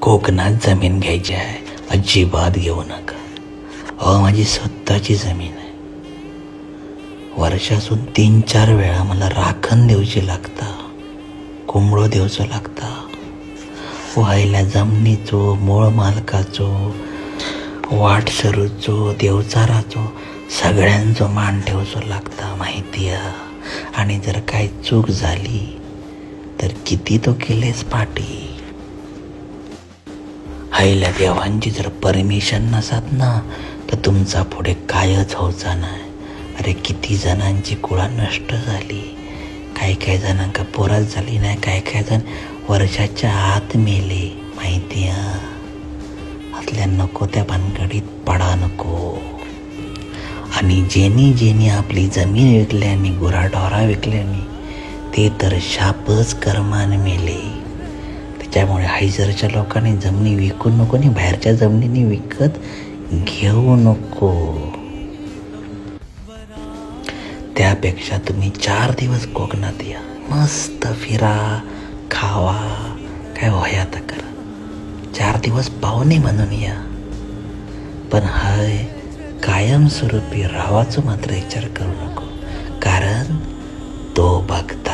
कोकणात जमीन घ्यायची आहे, अजिबात घेऊ नका. माझी स्वतःची जमीन आहे. वर्षातून 3-4 वेळा मला राखण देऊची लागता, कोंबडो देवचो लागता. व्हायला जमनीचो, मूळ मालकाचो, वाटसरूचो, देवचाराचो सगळ्यांचो मान ठेवचो लागता, माहिती आहे. आणि जर काही चूक झाली तर किती तो केलेस पाठी. हायल्या देवांची जर परमिशन नसत ना तर तुमचा पुढे कायच होचा नाही. अरे किती जणांची कुळा नष्ट झाली, काही जणांका पोरात झाली नाही, काही जण वर्षाच्या आत मेले, माहिती आहे. असल्या नको त्या भानगडीत पडा नको. आणि ज्यांनी आपली जमीन विकल्यानी, गुराढोरा विकल्यानी, ते तर शापच कर्माने मेले. त्याच्यामुळे हायजरच्या लोकांनी जमिनी विकू नको आणि बाहेरच्या जमिनी विकत घेऊ नको. त्यापेक्षा तुम्ही 4 दिवस कोकणात या, मस्त फिरा, खावा, काय वया तर करा. 4 दिवस पाहुणे म्हणून या, पण हाय कायमस्वरूपी राहावाचं मात्र विचार करू नको. कारण तो भक्त